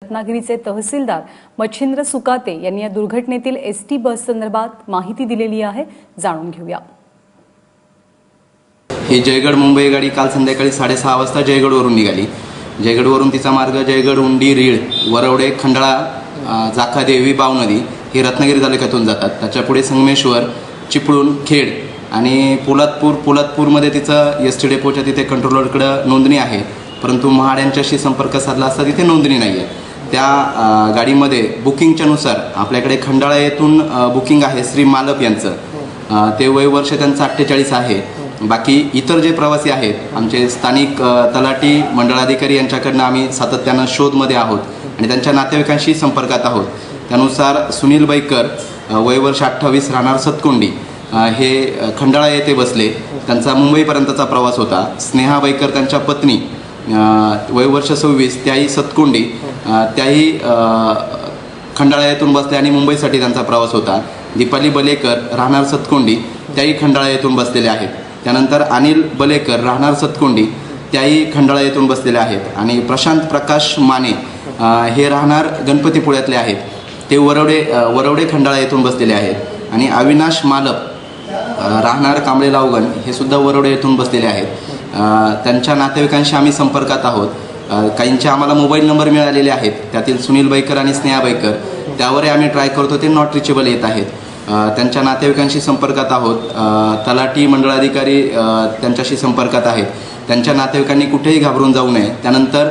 रत्नागिरीचे तहसीलदार मच्छिंद्र सुकाते यांनी या दुर्घटनेतील एसटी बस संदर्भात माहिती दिलेली आहे. जाणून घेऊया. ही जयगड मुंबई गाडी काल संध्याकाळी 6:30 वाजता जयगडवरून निघाली. जयगडवरून तिचा मार्ग जयगड, उंडी, रीळ, वरवडे, खंडाळा, जाखादेवी, बावनदी हे रत्नागिरी तालुक्यातून जातात. त्याच्या पुढे संगमेश्वर, चिपळूण, खेड आणि पोलादपूरमध्ये तिचं एसटी डेपोच्या तिथे कंट्रोलरकडं नोंदणी आहे, परंतु महाड यांच्याशी संपर्क साधला असता तिथे नोंदणी नाही आहे. त्या गाडीमध्ये बुकिंगच्या नुसार आपल्याकडे खंडाळा येथून बुकिंग आहे श्री मालप यांचं. ते वय वर्ष त्यांचं 48 आहे. बाकी इतर जे प्रवासी आहेत आमचे स्थानिक तलाठी मंडळाधिकारी यांच्याकडनं आम्ही सातत्यानं शोधमध्ये आहोत आणि त्यांच्या नातेवाईकांशी संपर्कात आहोत. त्यानुसार सुनील बैकर वय वर्ष 28 राहणार सतकोंडी हे खंडाळा येथे बसले. त्यांचा मुंबईपर्यंतचा प्रवास होता. स्नेहा बैकर त्यांच्या पत्नी वय वर्ष 26 त्याही सतकोंडी त्याही खंडाळा येथून बसले आणि मुंबईसाठी त्यांचा प्रवास होता. दीपाली बलेकर राहणार सतकोंडी त्याही खंडाळा येथून बसलेले आहेत. त्यानंतर अनिल बलेकर राहणार सतकोंडी त्याही खंडाळा येथून बसलेले आहेत. आणि प्रशांत प्रकाश माने हे राहणार गणपतीपुळ्यातले आहेत. ते वरवडे खंडाळा येथून बसलेले आहेत. आणि अविनाश मालप राहणार कांबळे लावगण हे सुद्धा वरवडे येथून बसलेले आहेत. त्यांच्या नातेवाईकांशी आम्ही संपर्कात आहोत. काहींचे आम्हाला मोबाईल नंबर मिळालेले आहेत. त्यातील सुनील बैकर आणि स्नेहा बैकर त्यावरही आम्ही ट्राय करतो, ते नॉट रिचेबल येत आहेत. त्यांच्या नातेवाईकांशी संपर्कात आहोत. तलाठी मंडळाधिकारी त्यांच्याशी संपर्कात आहेत. त्यांच्या नातेवाईकांनी कुठेही घाबरून जाऊ नये. त्यानंतर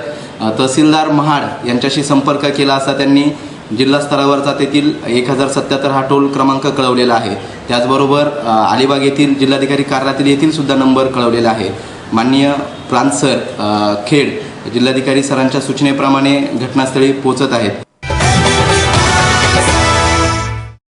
तहसीलदार महाड यांच्याशी संपर्क केला असता त्यांनी जिल्हा स्तरावरचा तेथील 1077 हा टोल क्रमांक कळवलेला आहे. त्याचबरोबर अलिबाग येथील जिल्हाधिकारी कार्यालयातील येथील सुद्धा नंबर कळवलेला आहे. माननीय प्रांत सर खेड जिल्हाधिकारी सरांच्या सूचनेप्रमाणे घटनास्थळी पोहोचत आहेत.